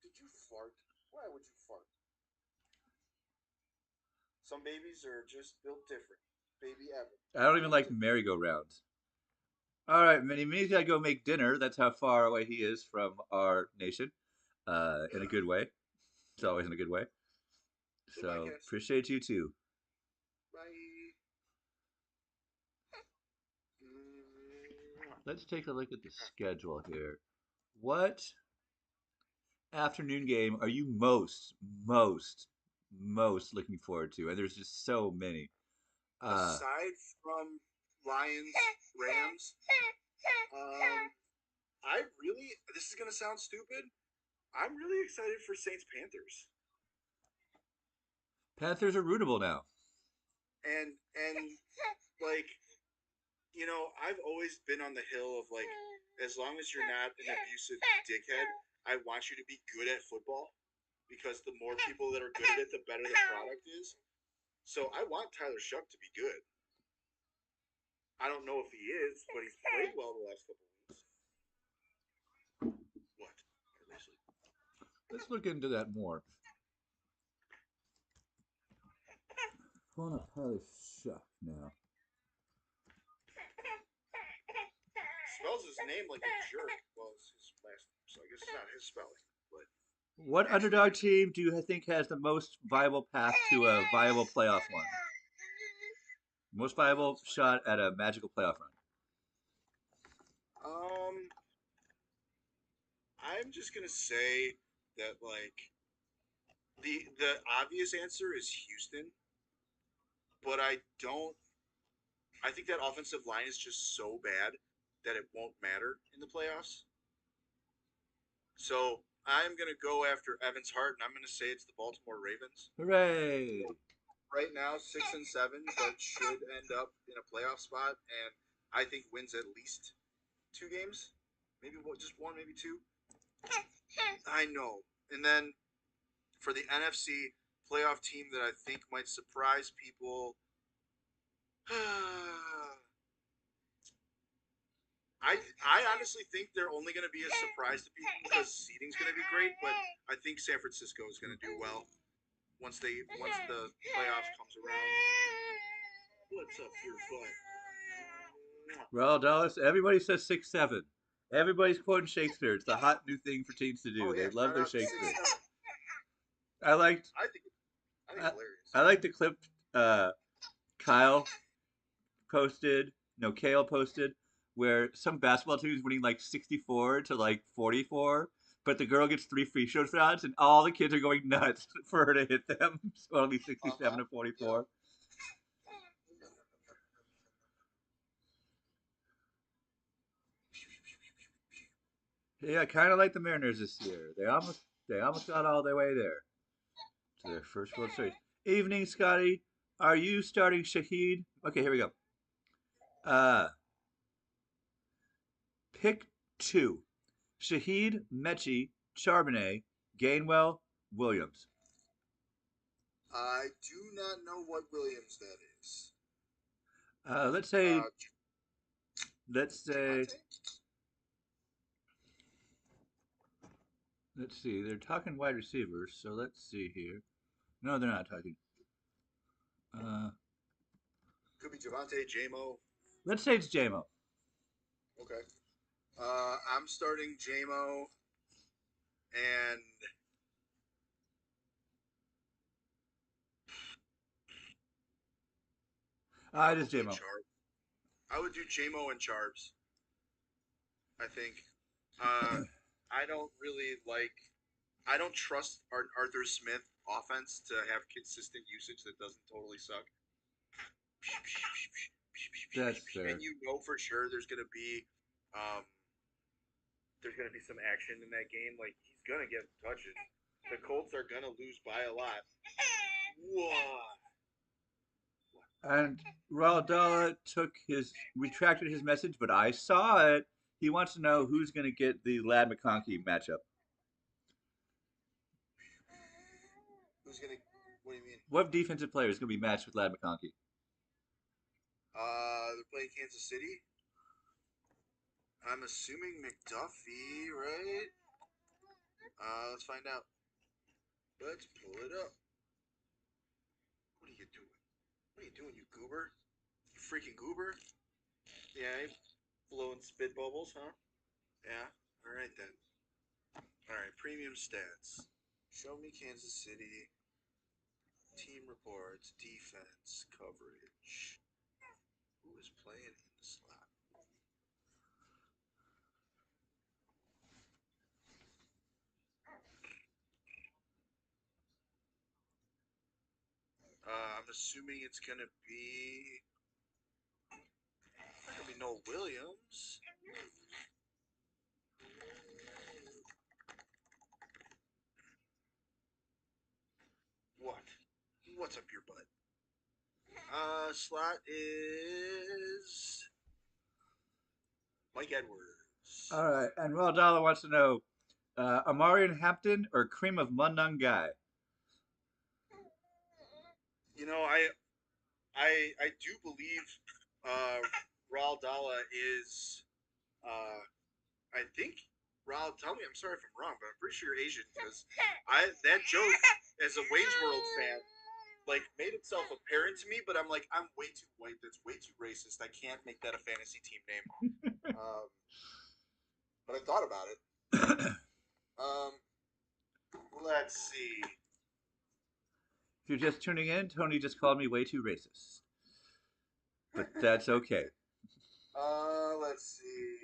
Did you fart? Why would you fart? Some babies are just built different. Baby Evan. I don't even Built like different. merry-go-rounds. All right, Minnie, Minnie's gotta go make dinner. That's how far away he is from our nation. In a good way. It's always in a good way. Goodbye, So guys. appreciate you too. Bye. Let's take a look at the schedule here. What afternoon game are you most looking forward to? And there's just so many. Uh, Aside from Lions, Rams, I really, this is going to sound stupid. I'm really excited for Saints Panthers. Panthers are rootable now. And like, you know, I've always been on the hill of like, as long as you're not an abusive dickhead, I want you to be good at football because the more people that are good at it, the better the product is. So I want Tyler Shuck to be good. I don't know if he is, but he's played well the last couple of weeks. What? Seriously? Let's look into that more. Pulling up Tyler Shuck now. Spells his name like a jerk. Well, it's his last name, so I guess it's not his spelling. But What underdog team do you think has the most viable path to a viable playoff run? Most viable shot at a magical playoff run? I'm just gonna say that like The obvious answer is Houston, but I don't. I think that offensive line is just so bad that it won't matter in the playoffs. So I'm gonna go after Evans Hart, and I'm gonna say it's the Baltimore Ravens. Hooray! Right now, 6-7, but should end up in a playoff spot, and I think wins at least 2 games, maybe just one, maybe two. I know. And then for the NFC playoff team that I think might surprise people, I honestly think they're only going to be a surprise to people because seeding's going to be great, but I think San Francisco is going to do well once the playoffs comes around. What's up your butt? Well, Dallas, everybody says 6-7. Everybody's quoting Shakespeare. It's the hot new thing for teams to Oh do. They yeah, love shout their out to Shakespeare. 6-7. I liked. I think I, it's hilarious. I liked the clip. Kyle posted. No, Kale posted where some basketball team is winning like 64 to like 44, but the girl gets 3 free shots, and all the kids are going nuts for her to hit them. So it'll be 67 to Yeah. 44. Yeah, I kind of like the Mariners this year. They almost got all the way there to their first World Series. Evening, Scotty. Are you starting Shahid? Okay, here we go. Uh, pick two: Shahid, Mechie, Charbonnet, Gainwell, Williams. I do not know what Williams that is. Let's say, Uh, let's say, Javante? let's see. They're talking wide receivers, so let's see here. No, they're not talking. Uh, Could be Javante, JMO. let's say it's JMO. Okay. I'm starting JMO and It is probably JMO. Charb. I would do JMO and Charbs. I think. Uh, I don't really like. I don't trust Arthur Smith offense to have consistent usage that doesn't totally suck. That's And fair. you know for sure um, there's gonna be some action in that game. Like he's gonna get touches. The Colts are gonna lose by a lot. What? And Dalla retracted his message, but I saw it. He wants to know who's going to get the Lad McConkey matchup. Who's gonna? What do you mean? What defensive player is going to be matched with Lad McConkey? They're playing Kansas City. I'm assuming McDuffie, right? Let's find out. Let's pull it up. What are you doing? What are you doing, you goober? You freaking goober? Yeah, blowing spit bubbles, huh? Yeah. All right then. All right, premium stats. Show me Kansas City. Team reports, defense, coverage. Who is playing in the slot? I'm assuming it's gonna be. Not gonna be no Williams. What? What's up your butt? Slot is Mike Edwards. All right, and Dalla wants to know Amarian Hampton or Cream of Munungai? You know, I do believe uh, Raul Dalla is I think Raul. Tell me, I'm sorry if I'm wrong, but I'm pretty sure you're Asian because that joke as a Wayne's World fan like made itself apparent to me, but I'm like I'm way too white. That's way too racist. I can't make that a fantasy team name. But I thought about it. Um, let's see. If you're just tuning in, Tony just called me way too racist. But that's okay. Let's see.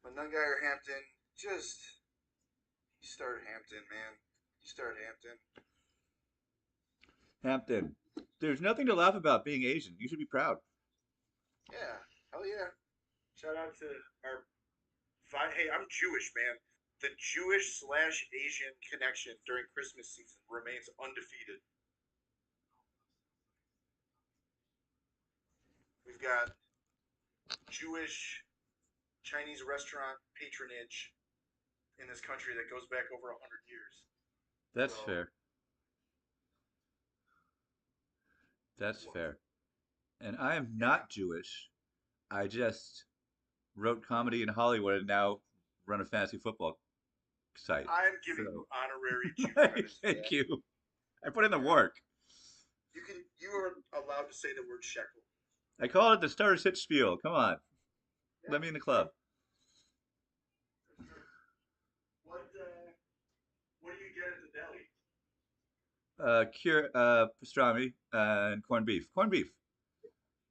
Monungai or Hampton? Just you start Hampton, man. You start Hampton. Hampton. There's nothing to laugh about being Asian. You should be proud. Yeah, hell yeah. Shout out to our Hey, I'm Jewish, man. The Jewish slash Asian connection during Christmas season remains undefeated. We've got Jewish Chinese restaurant patronage in this country that goes back over 100 years. That's So, fair. That's fair. And I am yeah, not Jewish. I just wrote comedy in Hollywood and now run a fantasy football site. I'm giving you So honorary Jew credits for thank that. you. I put in the Yeah, work. you are allowed to say the word shekel. I call it the starter hit spiel. Come on. Yeah, Let me in the that's true. club. That's true. What do you get at the deli? Pastrami and corned beef. Corned beef.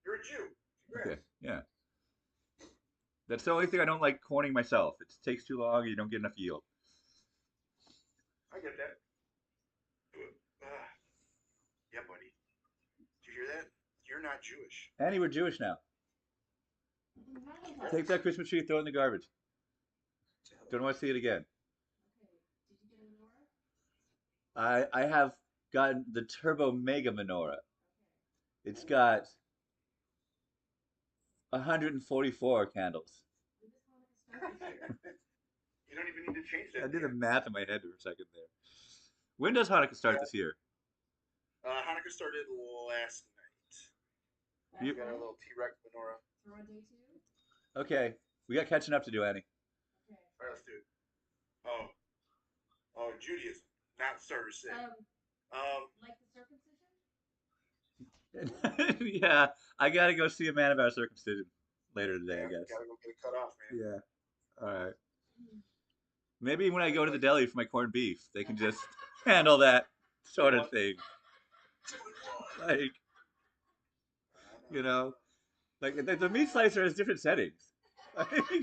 You're a Jew. Okay. Congrats. Yeah. That's the only thing I don't like corning myself. It takes too long. You don't get enough yield. I get that. Uh, yeah, buddy. Did you hear that? You're not Jewish. Annie, we're Jewish now. Take Congrats. that Christmas tree, throw it in the garbage. Don't want to see it again. Okay. Did you get a menorah? I have gotten the Turbo Mega Menorah. It's Ooh. got 144 candles. When does Hanukkah start this year? You don't even need to change I that did the damn. math in my head for a second there. When does Hanukkah start Yeah. this year? Hanukkah started last night. You, We got our little T-Rex menorah. So we're on day 2? okay, we got catching up to do, Annie. Okay. All right, let's do it. Oh, Judaism, not service. Like the circumcision? Yeah, I gotta go see a man about circumcision later today, I Yeah, guess. gotta go get it cut off, man. Yeah. All right. Mm. Maybe when I Right, go to the buddy. deli for my corned beef, they can just handle that Two in sort of one. thing. 2 in 1. Like, I know. you know, like the meat slicer has different settings. Like, Exactly.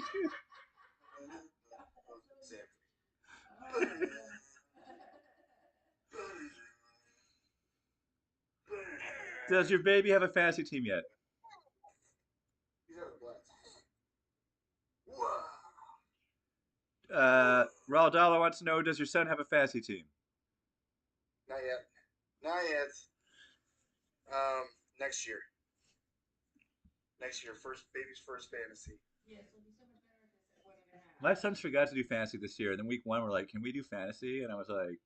does your baby have a fantasy team yet? He's having a blast. Whoa. Raul Dalla wants to know, does your son have a fantasy team? Not yet. Not yet. Next year. Next year, baby's first fantasy. Yes, it'll be so much better if it's at 1.5. My sons forgot to do fantasy this year, and then week one we're like, "Can we do fantasy?" And I was like,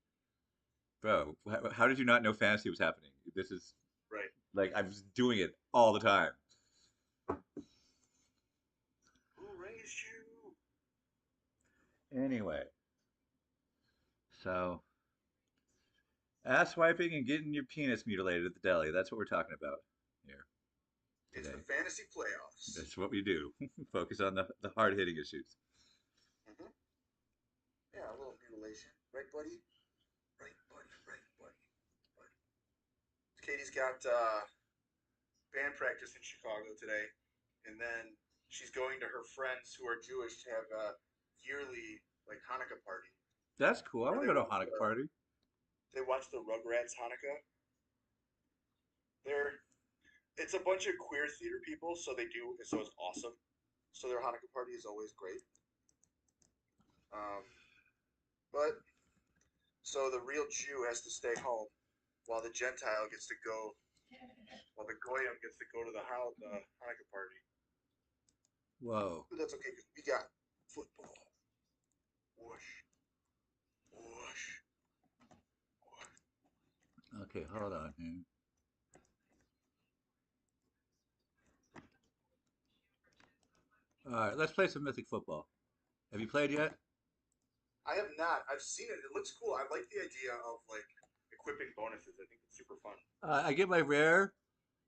"Bro, how did you not know fantasy was happening? This is Right. like I was doing it all the time." Who raised you? Anyway, so ass wiping and getting your penis mutilated at the deli—that's what we're talking about here It's today. the fantasy playoffs. That's what we do. Focus on the hard hitting issues. Mm-hmm. Yeah, a little mutilation. Right, buddy? Right, buddy. Right, buddy. Buddy. Katie's got band practice in Chicago today, and then she's going to her friends who are Jewish to have a yearly like Hanukkah party That's cool. I where want to go to a Hanukkah party. they watch the Rugrats Hanukkah. They're It's a bunch of queer theater people, so it's awesome. So their Hanukkah party is always great. Um, but so the real Jew has to stay home while the Gentile gets to go, while the Goyim gets to go to the Hanukkah party. Whoa. But that's okay because we got football. Whoosh, whoosh, whoosh. Okay, hold on here. All right, let's play some Mythic Football. Have you played yet? I have not. I've seen it. It looks cool. I like the idea of like equipping bonuses. I think it's super fun. I get my rare.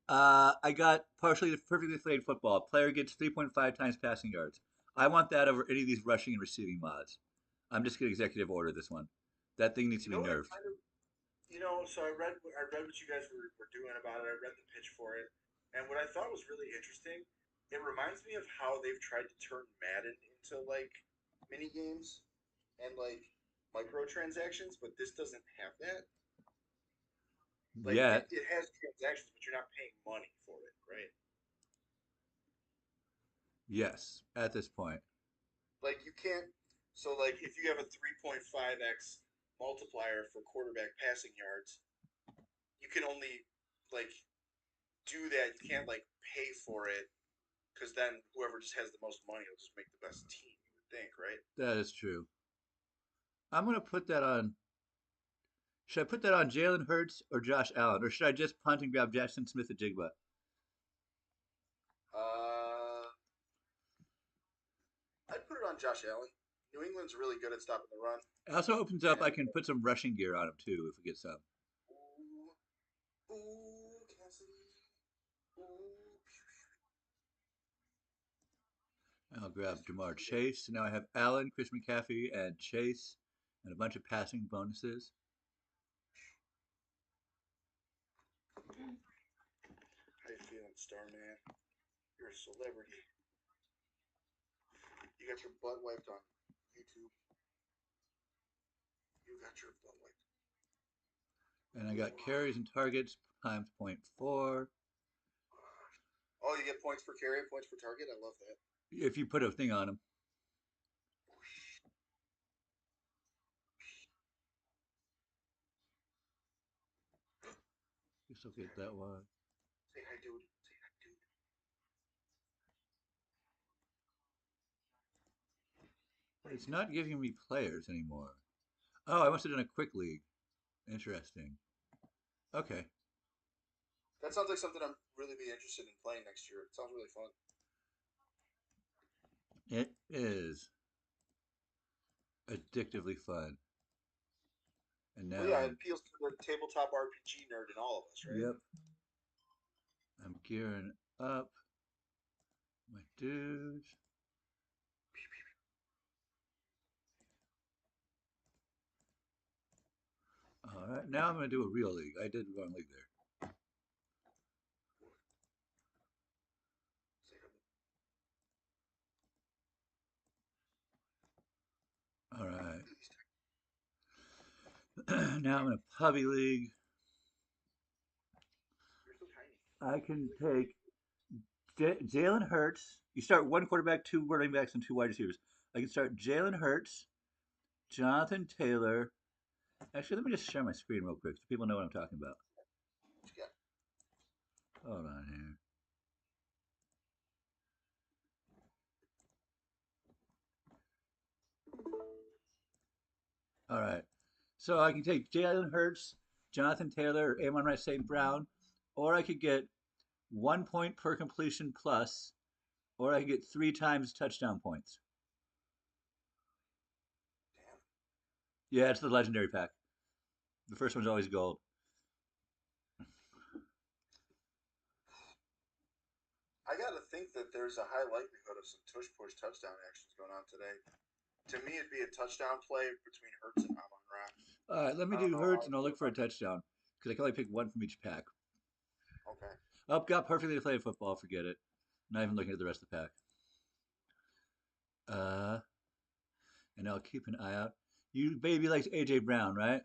I got partially perfectly played football. Player gets 3.5 times passing yards. I want that over any of these rushing and receiving mods. I'm just gonna executive order this one. That thing needs to You be know what? nerfed. So I read what you guys were doing about it. I read the pitch for it, and what I thought was really interesting. It reminds me of how they've tried to turn Madden into like mini games, and like microtransactions, but this doesn't have that. Like Yet, it has transactions, but you're not paying money for it, right? yes, at this point. Like you can't. So like if you have a 3.5x multiplier for quarterback passing yards, you can only like do that. You can't like pay for it because then whoever just has the most money will just make the best team. You would think, right? That is true. I'm gonna put that on. Should I put that on Jalen Hurts or Josh Allen, or should I just punt and grab Jackson Smith and Jigba? Uh, I'd put it on Josh Allen. New England's really good at stopping the run. It also opens up. I And can put some rushing gear on him too if we get some. ooh, Cassidy. Ooh. I'll grab Mr. Jamar Cheetah. Chase. Now I have Allen, Chris McCaffrey, and Chase, and a bunch of passing bonuses. How you feeling, Starman? You're a celebrity. You got your butt wiped on YouTube. You got your butt wiped. And I got carries and targets times point 0.4. Oh, you get points per carry, points per target. I love that. If you put a thing on him. You still get that one. Say hi, dude. Say hi, dude. It's not giving me players anymore. Oh, I must have done a quick league. Interesting. Okay. That sounds like something I'm really be interested in playing next year. It sounds really fun. It is addictively fun. And Well, now yeah, it I'm, appeals to the tabletop RPG nerd in all of us, right? yep, I'm gearing up my dudes. All right, now I'm going to do a real league. I did the wrong league there. All right. Now I'm in a puppy league. You're so tiny. I can take Jalen Hurts. You start one quarterback, two running backs, and two wide receivers. I can start Jalen Hurts, Jonathan Taylor. Actually, let me just share my screen real quick so people know what I'm talking about. What you got? Hold on here. All right. So I can take Jalen Hurts, Jonathan Taylor, Amon-Ra St. Brown, or I could get 1 point per completion plus, or I could get 3 times touchdown points. Damn. Yeah, it's the legendary pack. The first one's always gold. I gotta think that there's a high likelihood of some tush push touchdown actions going on today. To me, it'd be a touchdown play between Hurts and Amon Ra. All right, let me I don't do know how Hurts I and I'll feel look for a about it. touchdown because I can only pick one from each pack. Okay. Oh, got perfectly played football. Forget it. Not even looking at the rest of the pack. Uh, and I'll keep an eye out. You baby likes AJ Brown, right?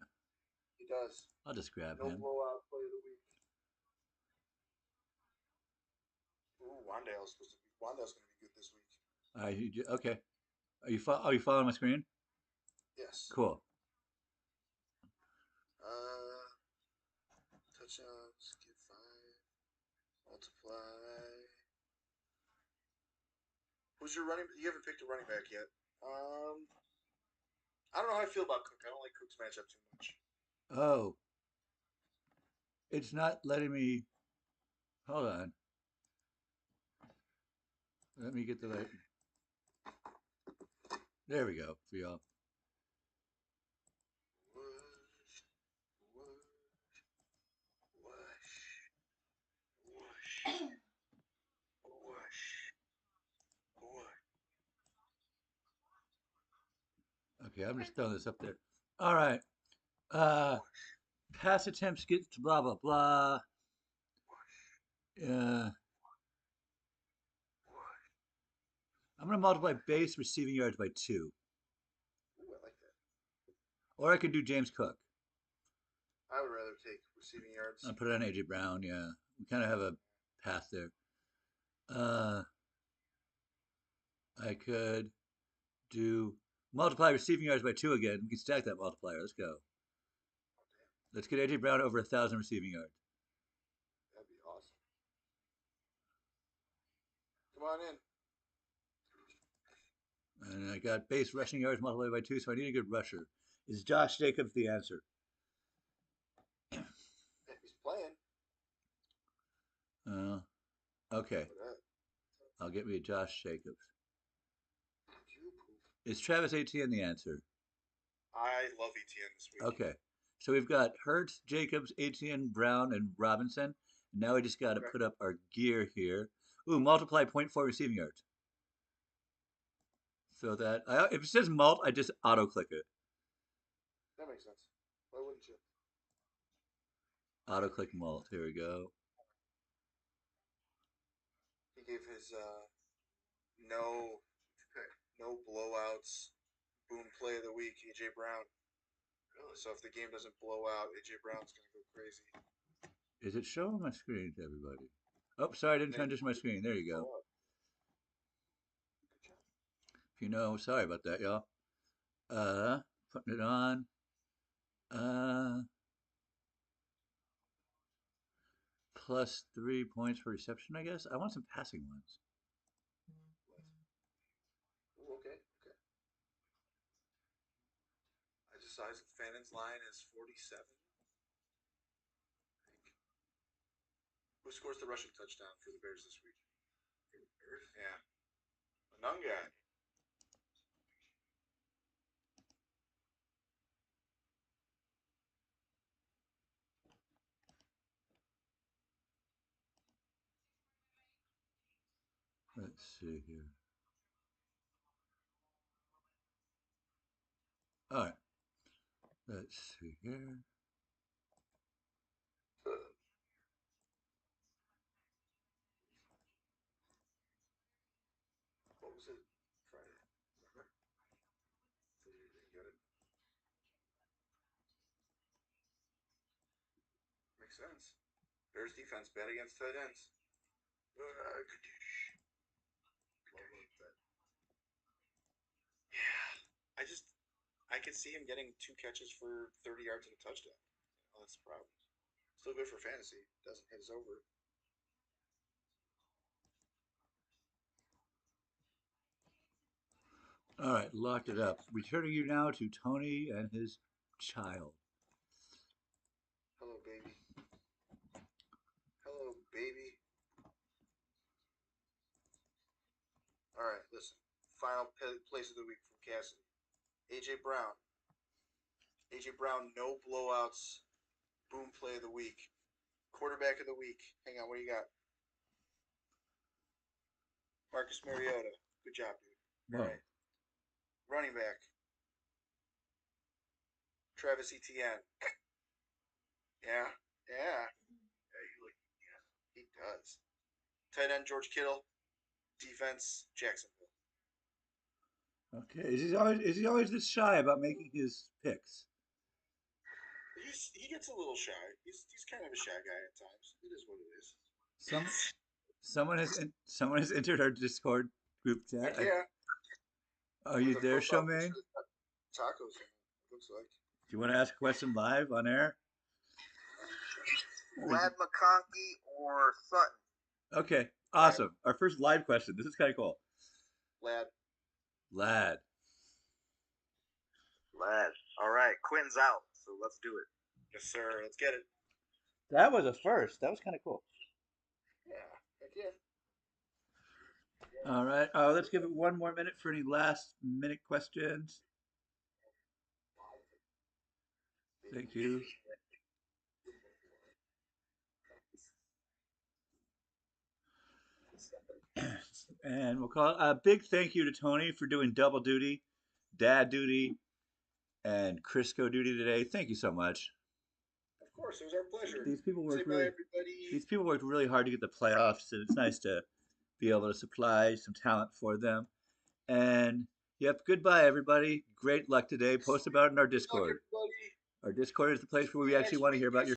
He does. I'll just grab No him. blowout play of the week. Ooh, Wandale's gonna be good this week. Okay. Are you following my screen? Yes. Cool. Touchdowns, get 5, multiply. Who's your running? You haven't picked a running back yet. I don't know how I feel about Cook. I don't like Cook's matchup too much. Oh, it's not letting me. Hold on. Let me get the right. There we go for y'all. Whoosh, whoosh, whoosh, whoosh, whoosh, whoosh. Okay, I'm just throwing this up there. All right. Pass attempts get to blah blah blah. Uh, I'm gonna multiply base receiving yards by 2. Ooh, I like that. Or I could do James Cook. I would rather take receiving I'll yards. put it on AJ Brown. Yeah, we kind of have a path there. Uh, I could do multiply receiving yards by 2 again. We can stack that multiplier. Let's go. Let's get AJ Brown over 1,000 receiving yards. That'd be awesome. Come on in. And I got base rushing yards multiplied by 2, so I need a good rusher. Is Josh Jacobs the answer? If he's playing. Okay. But, I'll get me a Josh Jacobs. you poof. Is Travis Etienne the answer? I love ETN this week. Okay. So we've got Hurts, Jacobs, Etienne, Brown, and Robinson. Now we just got to Okay. put up our gear here. Ooh, multiply 0.4 receiving yards. So that if it says mult, I just auto click it. That makes sense. Why wouldn't you? Auto click mult. Here we go. He gave his no no blowouts boom play of the week, AJ Brown. Really? So if the game doesn't blow out, AJ Brown's gonna go crazy. Is it showing my screen to everybody? Oh, sorry, I didn't transition my screen. There you go. Good job. If you know, sorry about that, y'all. Putting it on. Plus 3 points per reception, I guess. I want some passing ones. Ooh, okay. I decided Fannon's line is 47. Who scores the rushing touchdown for the Bears this week? For the Bears? Yeah. Anunga. Let's see here. All right. Let's see here. What was it? Friday. Remember? You got it. Makes sense. Bears defense bad against tight ends. Yeah. I could see him getting 2 catches for 30 yards and a touchdown. Oh, that's the problem. Still good for fantasy. Doesn't hit his over. All right, locked it up. Returning you now to Tony and his child. Hello, baby. Hello, baby. All right, listen. Final place of the week from Cassidy. AJ Brown. AJ Brown, no blowouts. Boom play of the week. Quarterback of the week. Hang on, what do you got? Marcus Mariota. Good job, dude. Whoa. All right. Running back. Travis Etienne. Yeah. He does. Tight end George Kittle. Defense Jacksonville. Okay. Is he always this shy about making his picks? He gets a little shy. He's kind of a shy guy at times. It is what it is. Someone has entered our Discord group chat. Yeah. Are you there, Showman? Tacos. Looks like. Do you want to ask a question live on air? Lad McConkey or Sutton? Okay, awesome. Our first live question. This is kind of cool. Lad. Lad. All right. Quinn's out, so let's do it. Yes, sir. Let's get it. That was a first. That was kind of cool. Yeah. Heck yeah. All right. Let's give it one more minute for any last minute questions. Thank you. And we'll call it a big thank you to Tony for doing double duty, dad duty, and Crisco duty today. Thank you so much. Of course, it was our pleasure. These people Say worked bye, really. everybody. These people worked really hard to get the playoffs, and it's nice to be able to supply some talent for them. And Yep. Goodbye, everybody. Great luck today. Post about it in our Discord. Our Discord is the place where we actually want to hear about your